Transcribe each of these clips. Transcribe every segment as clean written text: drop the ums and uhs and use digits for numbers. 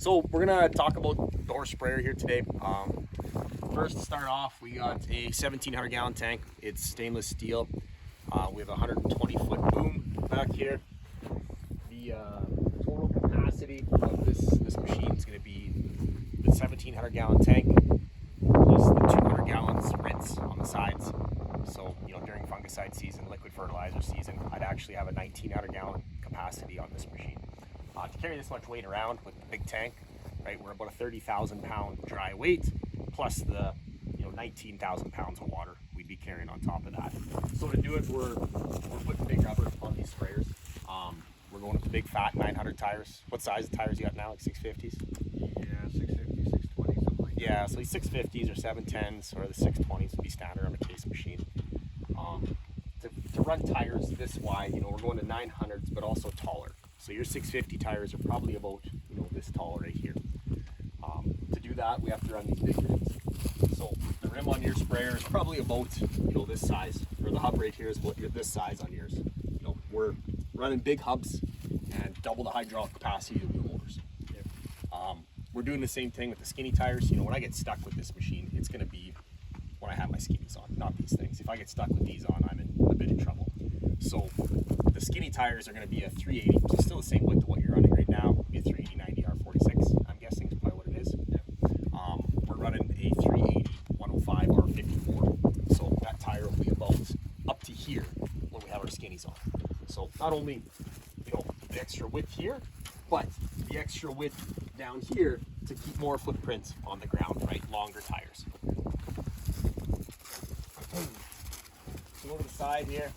So we're gonna talk about the Horsch sprayer here today. First to start off, we got a 1,700 gallon tank. It's stainless steel. We have a 120-foot boom back here. The total capacity of this machine is going to be the 1,700 gallon tank plus the 200 gallons rinse on the sides. So, during fungicide season, liquid fertilizer season, I'd actually have a 1,900 gallon capacity on this machine. To carry this much weight around with the big tank, right, we're about a 30,000 pound dry weight plus the 19,000 pounds of water we'd be carrying on top of that. So to do it, we're putting big rubber on these sprayers. We're going with the big fat 900 tires. What size of tires you got now? Like 650s? Yeah, 650, 620, something like that. Yeah, so these 650s or 710s or the 620s would be standard on a case machine. To run tires this wide, we're going to 900s, but also taller. So your 650 tires are probably about this tall right here. To do that, we have to run these big rims. So the rim on your sprayer is probably about this size, or the hub right here is what this size on yours. We're running big hubs and double the hydraulic capacity of the wheel motors. We're doing the same thing with the skinny tires. When I get stuck with this machine, it's going to be when I have my skinnies on, not these things. If I get stuck with these on, I'm in a bit of trouble. So the skinny tires are going to be a 380, so still the same width to what you're running right now. It'll be a 380 R46, I'm guessing is probably what it is. We're running a 380 105 R54, so that tire will be about up to here when we have our skinnies on. So not only the extra width here, but the extra width down here to keep more footprints on the ground, right? Longer tires. So over the side here.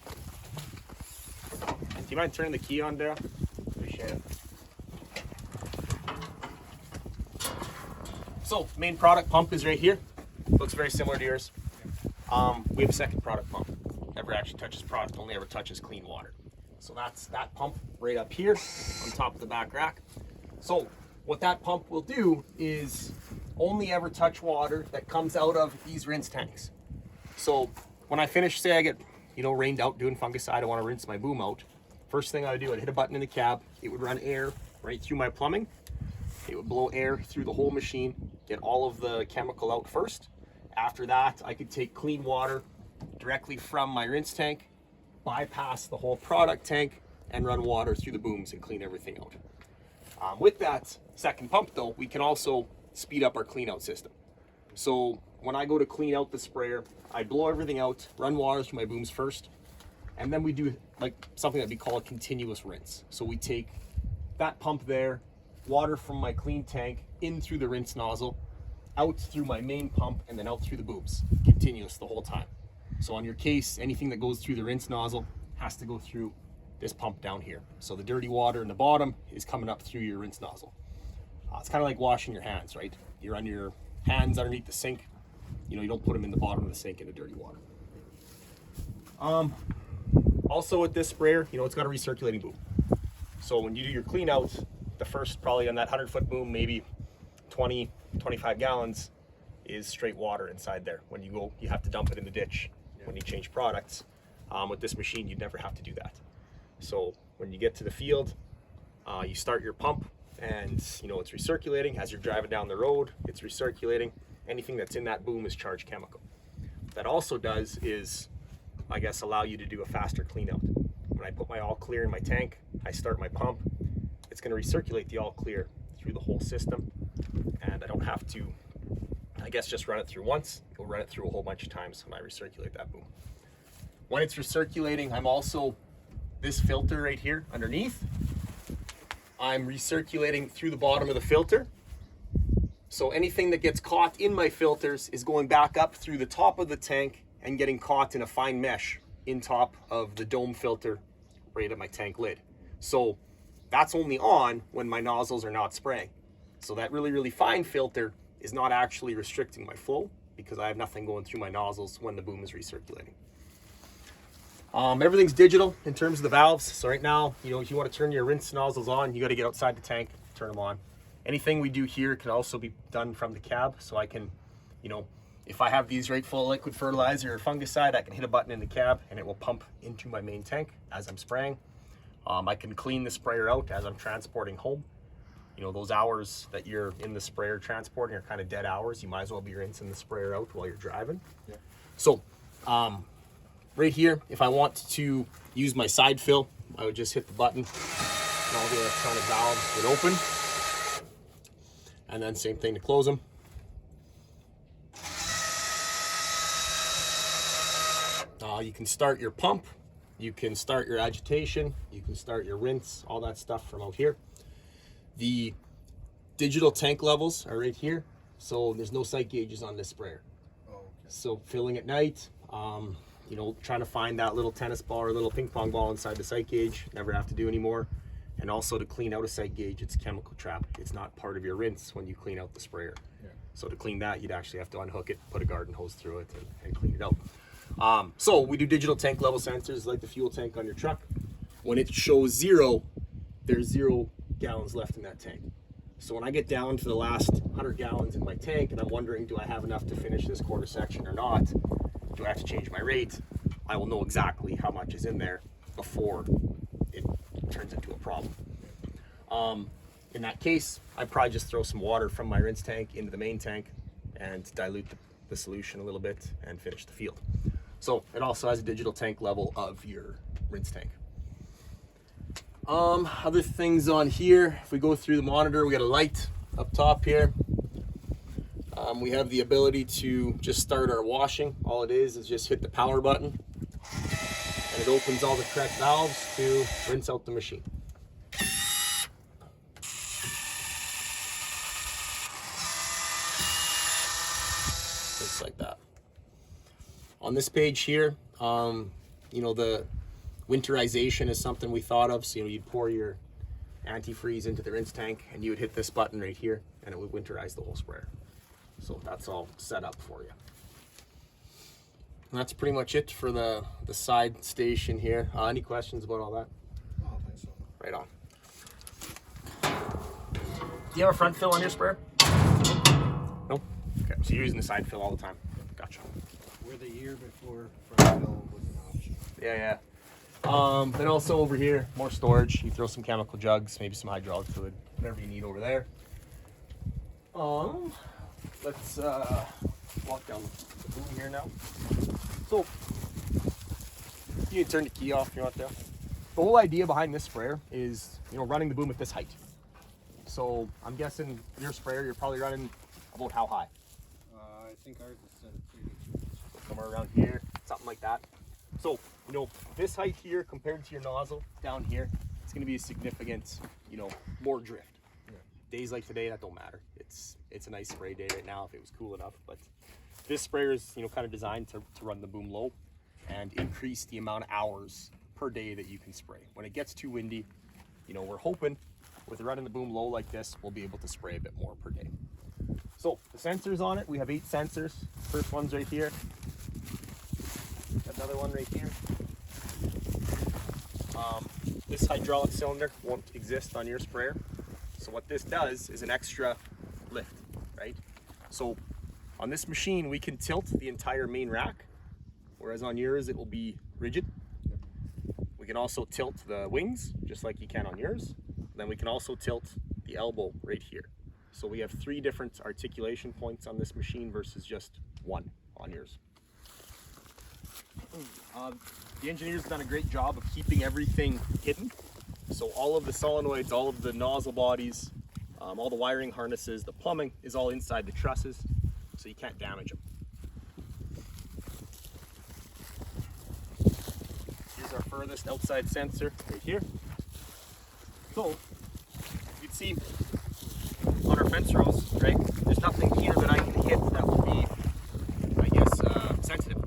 Do you mind turning the key on, Daryl? Appreciate it. So, main product pump is right here. Looks very similar to yours. We have a second product pump. Never actually touches product, only ever touches clean water. So that's that pump right up here on top of the back rack. So what that pump will do is only ever touch water that comes out of these rinse tanks. So when I finish, say I get rained out doing fungicide, I want to rinse my boom out. First thing I would do, I'd hit a button in the cab. It would run air right through my plumbing. It would blow air through the whole machine, get all of the chemical out first. After that, I could take clean water directly from my rinse tank, bypass the whole product tank, and run water through the booms and clean everything out. With that second pump though, we can also speed up our clean out system. So when I go to clean out the sprayer, I blow everything out, run water through my booms first, and then we do like something that we call a continuous rinse. So we take that pump there, water from my clean tank in through the rinse nozzle, out through my main pump, and then out through the booms, continuous the whole time. So on your case, anything that goes through the rinse nozzle has to go through this pump down here. So the dirty water in the bottom is coming up through your rinse nozzle. It's kind of like washing your hands, right? You run your hands underneath the sink. You don't put them in the bottom of the sink in the dirty water. Also with this sprayer, it's got a recirculating boot. So when you do your clean out, the first probably on that 100-foot boom, maybe 20, 25 gallons is straight water inside there. When you go, you have to dump it in the ditch when you change products. With this machine, you'd never have to do that. So when you get to the field, you start your pump and it's recirculating. As you're driving down the road, it's recirculating. Anything that's in that boom is charged chemical. What that also does is, I guess, allow you to do a faster clean out. When I put my all clear in my tank, I start my pump, it's going to recirculate the all clear through the whole system, and I don't have to, I guess, just run it through once. It'll run it through a whole bunch of times when I recirculate that boom. When it's recirculating, I'm also, this filter right here underneath, I'm recirculating through the bottom of the filter. So anything that gets caught in my filters is going back up through the top of the tank and getting caught in a fine mesh in top of the dome filter right at my tank lid. So that's only on when my nozzles are not spraying. So that really, really fine filter is not actually restricting my flow because I have nothing going through my nozzles when the boom is recirculating. Everything's digital in terms of the valves. So right now, if you want to turn your rinse nozzles on, you got to get outside the tank, turn them on. Anything we do here can also be done from the cab. So I can, if I have these right full of liquid fertilizer or fungicide, I can hit a button in the cab and it will pump into my main tank as I'm spraying. I can clean the sprayer out as I'm transporting home. you know, those hours that you're in the sprayer transporting are kind of dead hours. You might as well be rinsing the sprayer out while you're driving. Yeah. So right here, if I want to use my side fill, I would just hit the button and all the electronic valves would open. And then same thing to close them. You can start your pump, you can start your agitation, you can start your rinse, all that stuff from out here. The digital tank levels are right here, so there's no sight gauges on this sprayer. Oh, okay. So filling at night, you know, trying to find that little tennis ball or little ping pong ball inside the sight gauge, never have to do anymore. And also to clean out a sight gauge, it's chemical trap. It's not part of your rinse when you clean out the sprayer. Yeah. So to clean that, you'd actually have to unhook it, put a garden hose through it, and clean it out. So we do digital tank level sensors like the fuel tank on your truck. When it shows 0, there's 0 gallons left in that tank. So when I get down to the last 100 gallons in my tank and I'm wondering, do I have enough to finish this quarter section or not? Do I have to change my rate? I will know exactly how much is in there before it turns into a problem. In that case, I probably just throw some water from my rinse tank into the main tank and dilute the solution a little bit and finish the field. So it also has a digital tank level of your rinse tank. Other things on here, if we go through the monitor, we got a light up top here. We have the ability to just start our washing. All it is just hit the power button and it opens all the correct valves to rinse out the machine. Just like that. On this page here, you know, the winterization is something we thought of. So, you know, you'd pour your antifreeze into the rinse tank and you would hit this button right here and it would winterize the whole sprayer. So that's all set up for you. And that's pretty much it for the side station here. Any questions about all that? Oh, I think so. Right on. Do you have a front fill on your sprayer? No? Okay, so you're using the side fill all the time. Gotcha. Where the year before front fill was an option. Yeah. Then also over here, more storage. You throw some chemical jugs, maybe some hydraulic fluid, whatever you need over there. Let's walk down the boom here now. So you can turn the key off if you want to. The whole idea behind this sprayer is, you know, running the boom at this height. So I'm guessing your sprayer, you're probably running about how high? I think ours is set at 32. Somewhere around here, something like that. So, you know, this height here compared to your nozzle down here, it's going to be a significant, you know, more drift. Yeah. Days like today, that don't matter. It's a nice spray day right now if it was cool enough, but this sprayer is, you know, kind of designed to run the boom low and increase the amount of hours per day that you can spray. When it gets too windy, you know, we're hoping with running the boom low like this, we'll be able to spray a bit more per day. So the sensors on it, we have 8 sensors. First one's right here. Got another one right here. This hydraulic cylinder won't exist on your sprayer. So what this does is an extra lift, right? So on this machine, we can tilt the entire main rack, whereas on yours, it will be rigid. We can also tilt the wings, just like you can on yours. Then we can also tilt the elbow right here. So we have 3 different articulation points on this machine versus just 1 on yours. The engineers have done a great job of keeping everything hidden. So all of the solenoids, all of the nozzle bodies, all the wiring harnesses, the plumbing is all inside the trusses, so you can't damage them. Here's our furthest outside sensor right here. So you can see on our fence rows, right, there's nothing here that I can hit that would be, I guess, sensitive.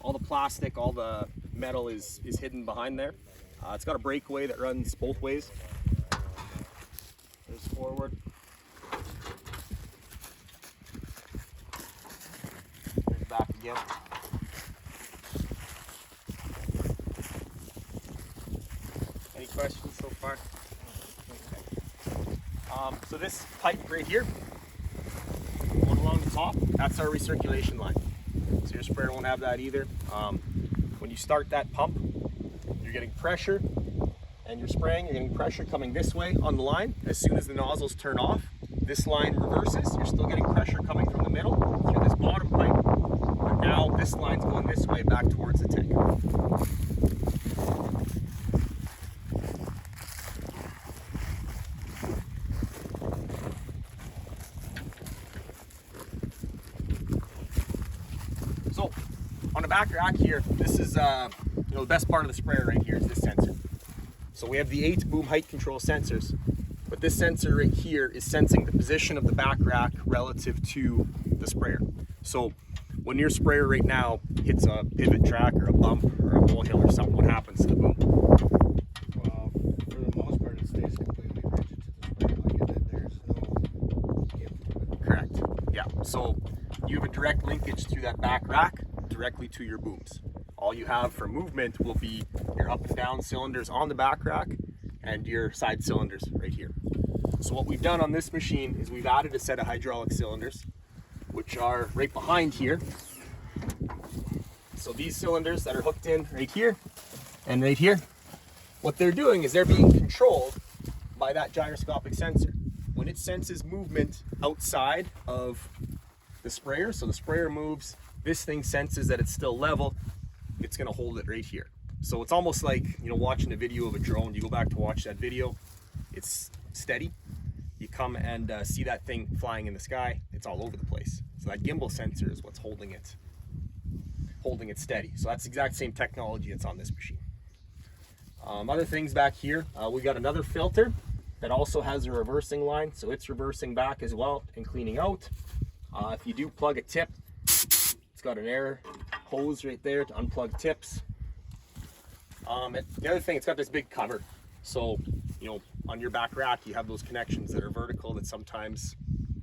All the plastic, all the metal is hidden behind there. It's got a breakaway that runs both ways. There's forward. There's back again. Any questions so far? Okay. So this pipe right here, going along the top, that's our recirculation line. So your sprayer won't have that either. When you start that pump, you're getting pressure and you're spraying, you're getting pressure coming this way on the line. As soon as the nozzles turn off, this line reverses. You're still getting pressure coming from the middle through this bottom pipe, but now this line's going this way back towards the tank. So on the back rack here, this is the best part of the sprayer right here is this sensor. So we have the 8 boom height control sensors, but this sensor right here is sensing the position of the back rack relative to the sprayer. So when your sprayer right now hits a pivot track or a bump or a molehill or something, what happens to the boom? Well, for the most part, it stays completely rigid to the sprayer. Like it, there's no give to it. Correct. Yeah. So you have a direct linkage through that back rack directly to your booms. All you have for movement will be your up and down cylinders on the back rack and your side cylinders right here. So what we've done on this machine is we've added a set of hydraulic cylinders, which are right behind here. So these cylinders that are hooked in right here and right here, what they're doing is they're being controlled by that gyroscopic sensor. When it senses movement outside of the sprayer, so the sprayer moves, this thing senses that it's still level, it's gonna hold it right here. So it's almost like, watching a video of a drone. You go back to watch that video, it's steady. You come and see that thing flying in the sky, it's all over the place. So that gimbal sensor is what's holding it steady. So that's the exact same technology that's on this machine. Other things back here, we got another filter that also has a reversing line, so it's reversing back as well and cleaning out. If you do plug a tip, it's got an air hose right there to unplug tips. The other thing, it's got this big cover. So, on your back rack, you have those connections that are vertical that sometimes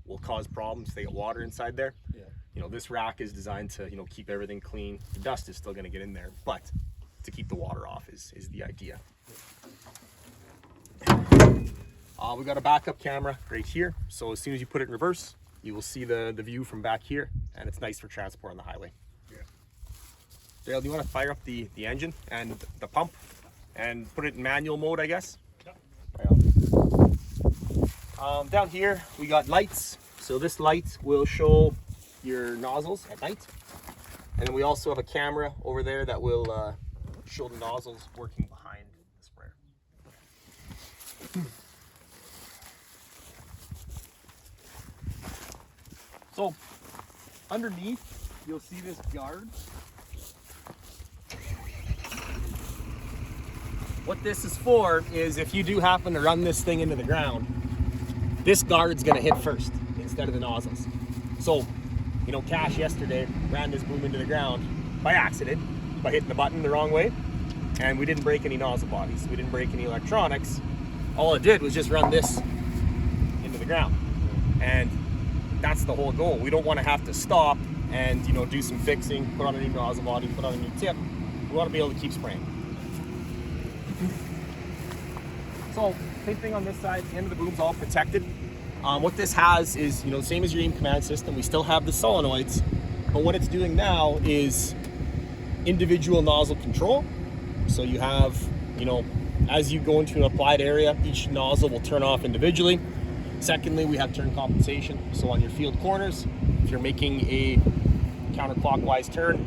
will cause problems. They get water inside there. Yeah. This rack is designed to, keep everything clean. The dust is still going to get in there, but to keep the water off is the idea. We got a backup camera right here. So as soon as you put it in reverse, you will see the view from back here, and it's nice for transport on the highway. Yeah. Dale, do you want to fire up the engine and the pump and put it in manual mode, I guess? Yeah. Down here, we got lights. So this light will show your nozzles at night. And then we also have a camera over there that will show the nozzles working behind the sprayer. So underneath, you'll see this guard. What this is for is if you do happen to run this thing into the ground, this guard's gonna hit first instead of the nozzles. So, Cash yesterday ran this boom into the ground by accident, by hitting the button the wrong way, and we didn't break any nozzle bodies. We didn't break any electronics. All it did was just run this into the ground. And that's the whole goal. We don't want to have to stop and do some fixing, put on a new nozzle body, put on a new tip. We want to be able to keep spraying. So same thing on this side. The end of the boom's all protected. What this has is same as your aim command system. We still have the solenoids, but what it's doing now is individual nozzle control. So you have as you go into an applied area, each nozzle will turn off individually. Secondly, we have turn compensation. So on your field corners, if you're making a counterclockwise turn,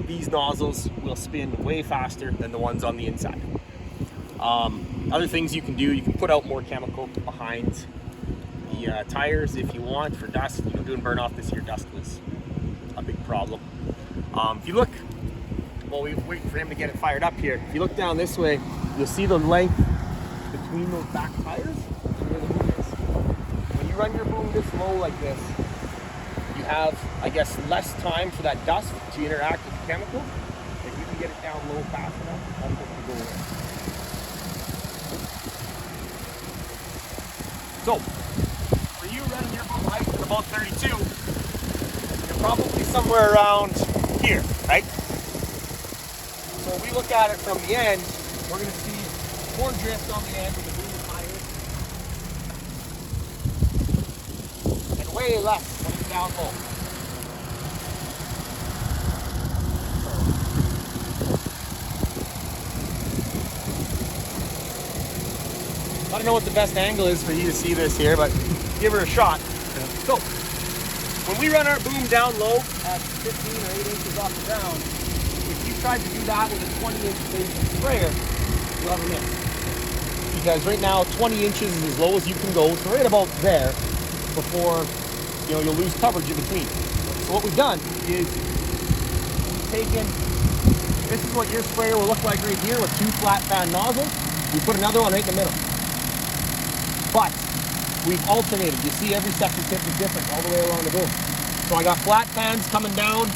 these nozzles will spin way faster than the ones on the inside. Other things you can do, you can put out more chemical behind the tires if you want for dust. Doing burn off this year, dust was a big problem. If you look, while we're waiting for him to get it fired up here, if you look down this way, you'll see the length between those back tires and where the boom is. When you run your boom this low like this, you have, I guess, less time for that dust to interact with the chemical. If you can get it down low fast enough, that's what the goal is. So, for you running your boom height at about 32, you're probably somewhere around here, right? So when we look at it from the end, we're going to see more drift on the end with the boom higher, and way less when it's down low. don't know what the best angle is for you to see this here, but give her a shot. So, when we run our boom down low at 15 or 8 inches off the ground, if you tried to do that with a 20-inch spacing sprayer, you'll have a miss. Because right now, 20 inches is as low as you can go, so right about there, before you'll lose coverage in between. So what we've done is we've taken, this is what your sprayer will look like right here with 2 flat fan nozzles. We put another one right in the middle. But we've alternated. You see every second tip is different all the way around the boom. So I got flat fans coming down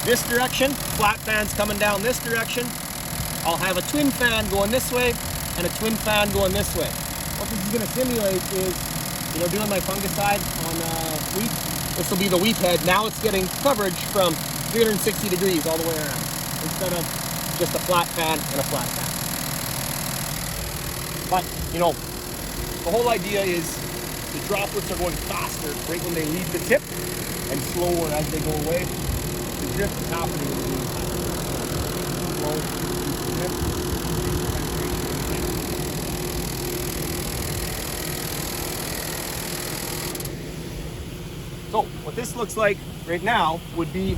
this direction, flat fans coming down this direction. I'll have a twin fan going this way and a twin fan going this way. What this is going to simulate is, doing my fungicide on wheat. This will be the wheat head. Now it's getting coverage from 360 degrees all the way around instead of just a flat fan and a flat fan. But, the whole idea is the droplets are going faster right when they leave the tip and slower as they go away. The drift is happening in the meantime. Slow, drift. So what this looks like right now would be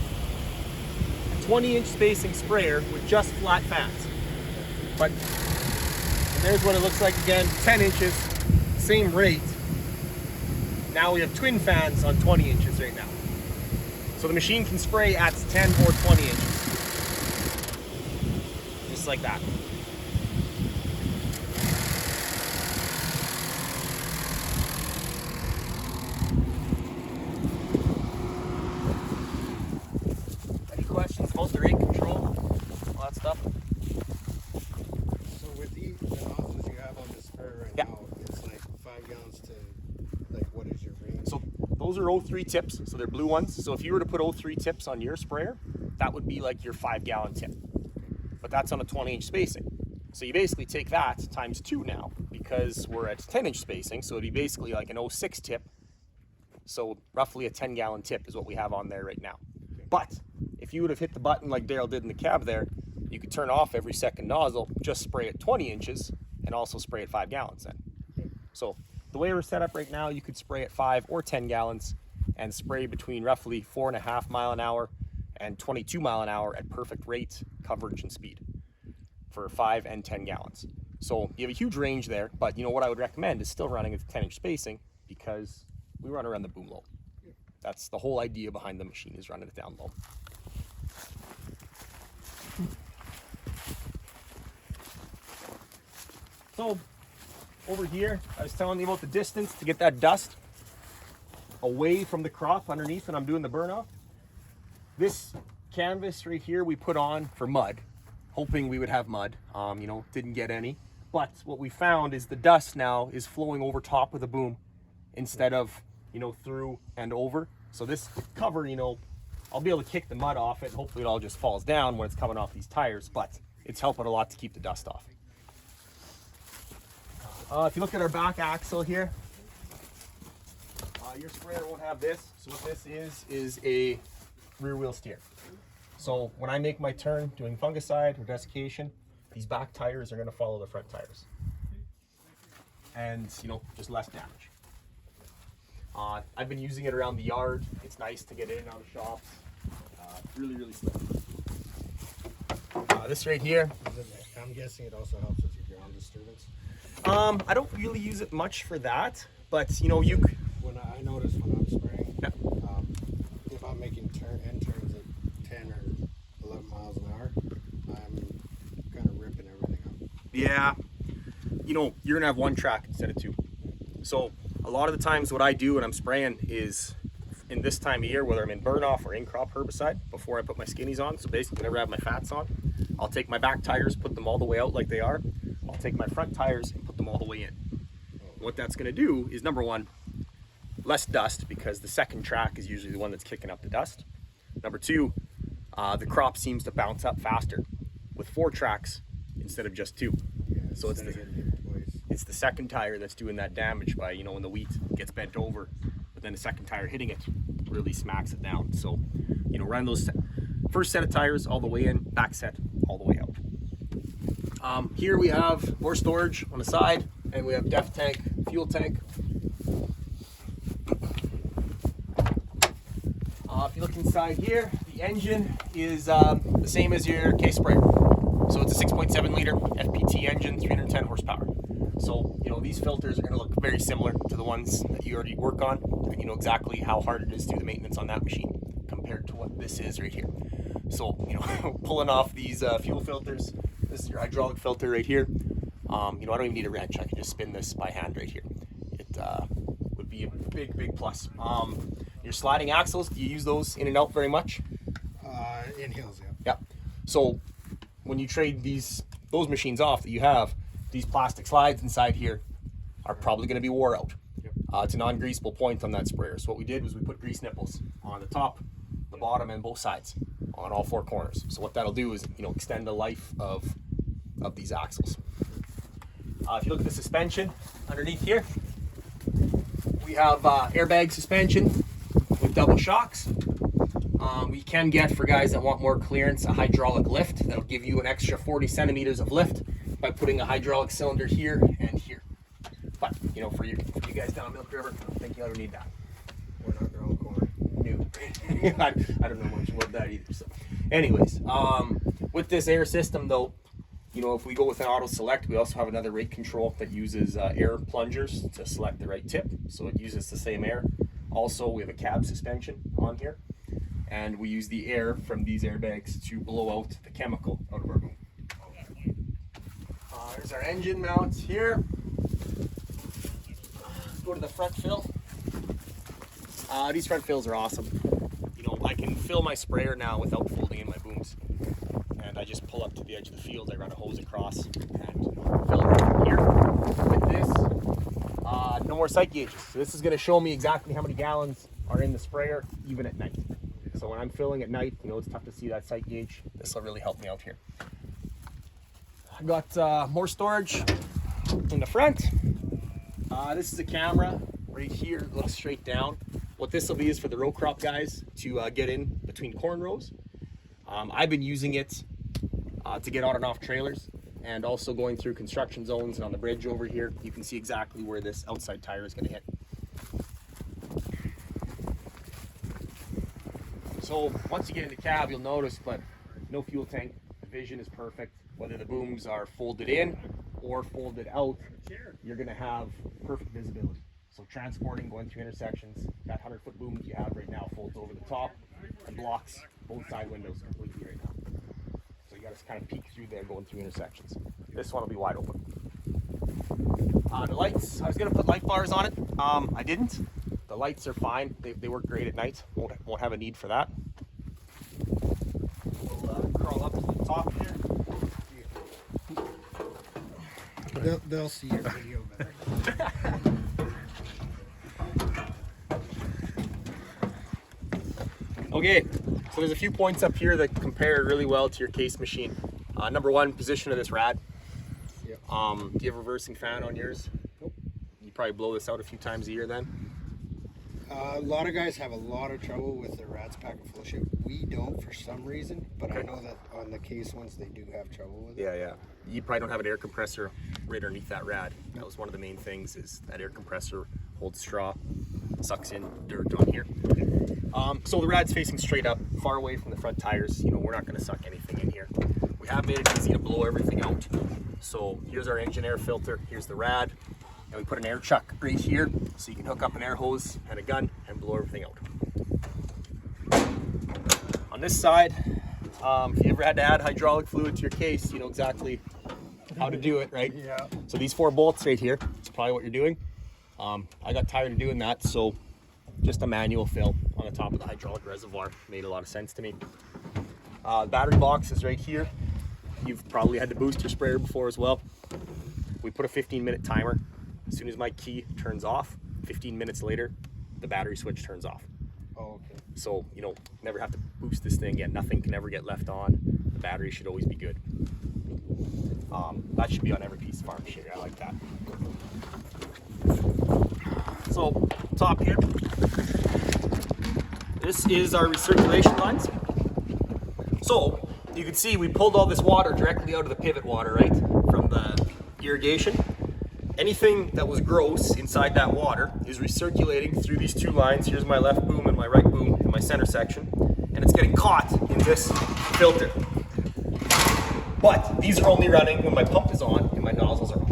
a 20-inch spacing sprayer with just flat fans. But and there's what it looks like again, 10 inches. Same rate. Now we have twin fans on 20 inches right now. So the machine can spray at 10 or 20 inches. Just like that. Any questions about the rate control? All that stuff? So with the nozzles you have on the sprayer right now, it's like 5 gallons to, like, what is your range? So those are 03 tips, so they're blue ones. So if you were to put 03 tips on your sprayer, that would be like your 5-gallon tip. But that's on a 20-inch spacing. So you basically take that times 2 now, because we're at 10-inch spacing, so it'd be basically like an 06 tip. So roughly a 10-gallon tip is what we have on there right now. But if you would have hit the button like Daryl did in the cab there, you could turn off every second nozzle, just spray at 20 inches, and also spray at 5 gallons then. So the way we're set up right now, you could spray at 5 or 10 gallons and spray between roughly 4.5 mile an hour and 22 mile an hour at perfect rate, coverage, and speed for 5 and 10 gallons. So you have a huge range there, but what I would recommend is still running at 10-inch spacing because we run around the boom low. That's the whole idea behind the machine, is running it down low. So over here, I was telling you about the distance to get that dust away from the crop underneath when I'm doing the burn off. This canvas right here we put on for mud, hoping we would have mud. Didn't get any. But what we found is the dust now is flowing over top of the boom instead of, through and over. So this cover, I'll be able to kick the mud off it, and hopefully it all just falls down when it's coming off these tires, but it's helping a lot to keep the dust off. If you look at our back axle here, your sprayer won't have this. So what this is a rear wheel steer. So when I make my turn doing fungicide or desiccation, these back tires are going to follow the front tires. And, just less damage. I've been using it around the yard. It's nice to get in and out of shops. Really, really slick. This right here. I'm guessing it also helps with your ground disturbance. I don't really use it much for that, but When I notice when I'm spraying, if I'm making end turns at 10 or 11 miles an hour, I'm kind of ripping everything up. Yeah, you're gonna have one track instead of 2. So a lot of the times what I do when I'm spraying is in this time of year, whether I'm in burn off or in crop herbicide, before I put my skinnies on. So basically whenever I have my fats on, I'll take my back tires, put them all the way out like they are. I'll take my front tires and put them all the way in. What that's gonna do is, number one, less dust, because the second track is usually the one that's kicking up the dust. Number 2, the crop seems to bounce up faster with 4 tracks instead of just 2. Yeah, So it's the second tire that's doing that damage by, when the wheat gets bent over, but then the second tire hitting it really smacks it down. So, run those first set of tires all the way in, back set all the way out. Here we have more storage on the side. And we have def tank, fuel tank. If you look inside here, the engine is the same as your case sprayer. So it's a 6.7 liter FPT engine, 310 horsepower. So, you know, these filters are going to look very similar to the ones that you already work on. And you know exactly how hard it is to do the maintenance on that machine compared to what this is right here. So, you know, pulling off these fuel filters, this is your hydraulic filter right here. You know, I don't even need a wrench. I can just spin this by hand right here. It would be a big, big plus. Your sliding axles, do you use those in and out very much? In hills, yeah. Yeah. So when you trade those machines off that you have, these plastic slides inside here are probably going to be wore out. Yep. It's a non-greasable point on that sprayer. So what we did was we put grease nipples on the top, the bottom, and both sides on all 4 corners. So what that'll do is, you know, extend the life of these axles. If you look at the suspension underneath here, we have airbag suspension with double shocks. We can get, for guys that want more clearance, a hydraulic lift that'll give you an extra 40 centimeters of lift by putting a hydraulic cylinder here and here. But, you know, for you guys down Milk River, I don't think you'll ever need that. We're not going corner. No. I don't know much about that either. So, anyways, with this air system though, you know, if we go with an auto select, we also have another rate control that uses air plungers to select the right tip. So it uses the same air. Also, we have a cab suspension on here, and we use the air from these airbags to blow out the chemical out of our boom. There's our engine mounts here. Go to the front fill. These front fills are awesome. You know, I can fill my sprayer now without folding in my booms. And I just pull up to the edge of the field, I run a hose across and fill it here. With this, no more sight gauges. So this is going to show me exactly how many gallons are in the sprayer, even at night. So when I'm filling at night, you know, it's tough to see that sight gauge. This will really help me out here. I got more storage in the front. This is a camera right here, it looks straight down. What this will be is for the row crop guys to get in between corn rows. I've been using it to get on and off trailers, and also going through construction zones and on the bridge over here. You can see exactly where this outside tire is going to hit. So once you get in the cab, you'll notice, but no fuel tank. The vision is perfect. Whether the booms are folded in or folded out, you're going to have perfect visibility. So transporting, going through intersections, that 100-foot boom that you have right now folds over the top and blocks both side windows completely right now. So you got to kind of peek through there going through intersections. This one will be wide open. The lights, I was going to put light bars on it. I didn't. The lights are fine. They work great at night. Won't have a need for that. We'll crawl up to the top here. They'll see your video better. Okay, so there's a few points up here that compare really well to your case machine. Number one, position of this rad. Yep. Do you have a reversing fan on yours? Nope. You probably blow this out a few times a year then? A lot of guys have a lot of trouble with their rads packing full ship. We don't for some reason, but Okay. I know that on the case ones they do have trouble with it. Yeah. You probably don't have an air compressor right underneath that rad. That was one of the main things, is that air compressor holds straw, sucks in dirt on here. So the rad's facing straight up, far away from the front tires. You know, we're not going to suck anything in here. We have made it easy to blow everything out. So here's our engine air filter, here's the rad, and we put an air chuck right here, so you can hook up an air hose and a gun and blow everything out. On this side, if you ever had to add hydraulic fluid to your case, you know exactly how to do it, right? Yeah. So these 4 bolts right here, that's probably what you're doing. I got tired of doing that, so just a manual fill on the top of the hydraulic reservoir made a lot of sense to me. The battery box is right here. You've probably had to boost your sprayer before as well. We put a 15-minute timer. As soon as my key turns off, 15 minutes later, the battery switch turns off. Oh, okay. So, you know, never have to boost this thing again. Nothing can ever get left on. The battery should always be good. That should be on every piece of farm machinery. I like that. So, top here. This is our recirculation lines. So, you can see we pulled all this water directly out of the pivot water, right? From the irrigation. anything that was gross inside that water is recirculating through these two lines. Here's my left boom and my right boom in my center section, and it's getting caught in this filter. But these are only running when my pump is on and my nozzles are off.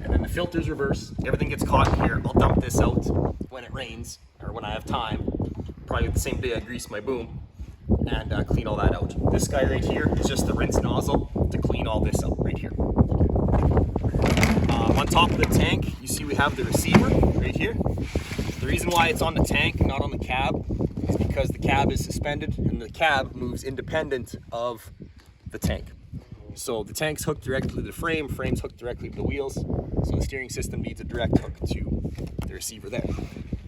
And then the filter's reversed, everything gets caught in here. I'll dump this out when it rains or when I have time, probably the same day I grease my boom, and clean all that out. This guy right here is just the rinse nozzle to clean all this out right here. On top of the tank, you see we have the receiver right here. The reason why it's on the tank and not on the cab is because the cab is suspended and the cab moves independent of the tank. So the tank's hooked directly to the frame's hooked directly to the wheels, so the steering system needs a direct hook to the receiver there.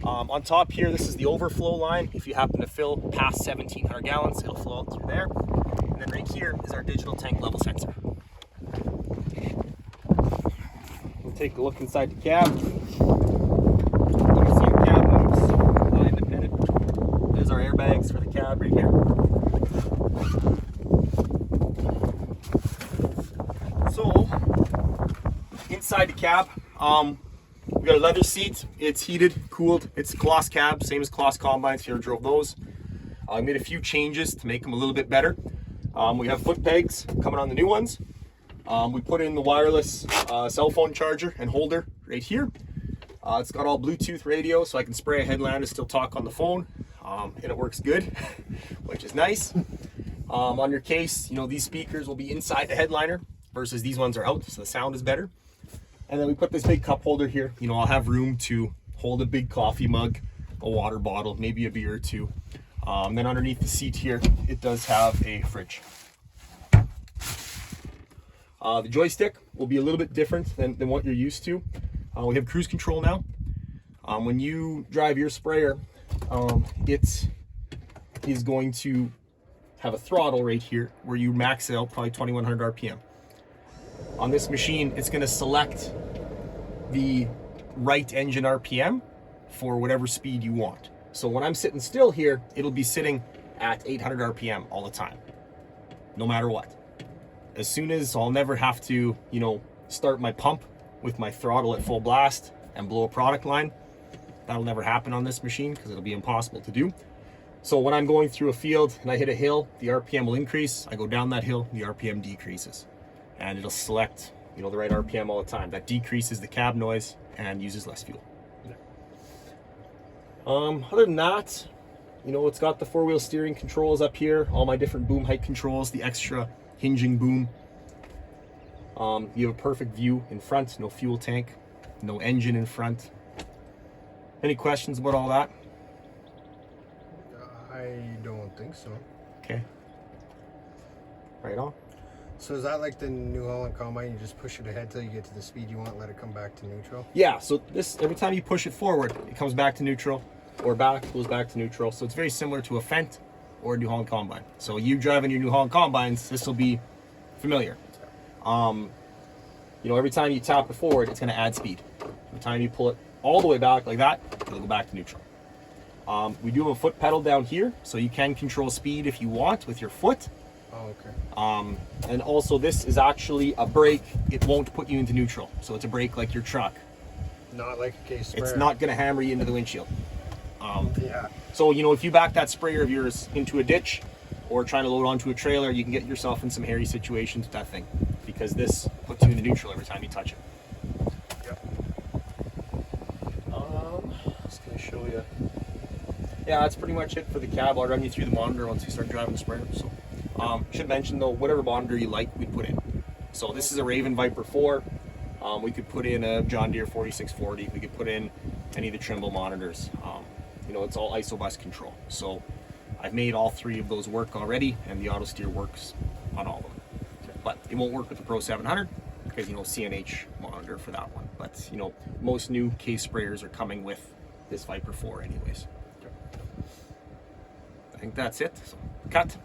On top here, this is the overflow line. If you happen to fill past 1,700 gallons, it'll flow out through there. And then right here is our digital tank level sensor. We'll take a look inside the cab. You can see the cab moves, not independent. There's our airbags for the cab right here. So, inside the cab, we got a leather seat. It's heated, cooled. It's a Kloss cab, same as Kloss combines. If you ever drove those, I made a few changes to make them a little bit better. We have foot pegs coming on the new ones. We put in the wireless cell phone charger and holder right here. It's got all Bluetooth radio, so I can spray a headlamp and still talk on the phone, and it works good, which is nice. On your case, you know, these speakers will be inside the headliner versus these ones are out, so the sound is better. And then we put this big cup holder here. You know, I'll have room to hold a big coffee mug, a water bottle, maybe a beer or two. Then underneath the seat here, it does have a fridge. The joystick will be a little bit different than what you're used to. We have cruise control now. When you drive your sprayer, it is going to have a throttle right here where you max it out probably 2100 RPM. On this machine, it's going to select the right engine RPM for whatever speed you want. So when I'm sitting still here, it'll be sitting at 800 RPM all the time, no matter what. As soon as I'll never have to, you know, start my pump with my throttle at full blast and blow a product line. That'll never happen on this machine because it'll be impossible to do. So when I'm going through a field and I hit a hill, the RPM will increase. I go down that hill, the RPM decreases. And it'll select, you know, the right RPM all the time. That decreases the cab noise and uses less fuel. Other than that, you know, it's got the four-wheel steering controls up here, all my different boom height controls, the extra hinging boom. You have a perfect view in front, no fuel tank, no engine in front. Any questions about all that? I don't think so. Okay. Right on. So is that like the New Holland combine? You just push it ahead till you get to the speed you want, let it come back to neutral? Yeah, so this, every time you push it forward, it comes back to neutral, or back, goes back to neutral. So it's very similar to a Fendt or a New Holland combine. So you driving your New Holland combines, this will be familiar. You know, every time you tap it forward, it's going to add speed. Every time you pull it all the way back like that, it'll go back to neutral. We do have a foot pedal down here, so you can control speed if you want with your foot. Oh, okay. And also this is actually a brake. It won't put you into neutral. So it's a brake like your truck. Not like a case sprayer. It's not going to hammer you into the windshield. Yeah. So, you know, if you back that sprayer of yours into a ditch or trying to load onto a trailer, you can get yourself in some hairy situations with that thing because this puts you into neutral every time you touch it. Yep. Just going to show you. Yeah, that's pretty much it for the cab. I'll run you through the monitor once you start driving the sprayer. So, should mention though, whatever monitor you like, we put in. So this is a Raven Viper 4. We could put in a John Deere 4640. We could put in any of the Trimble monitors. You know, it's all ISOBUS control. So I've made all three of those work already, and the auto steer works on all of them. But it won't work with the Pro 700 because, you know, CNH monitor for that one. But, you know, most new case sprayers are coming with this Viper 4 anyways. I think that's it. So, cut.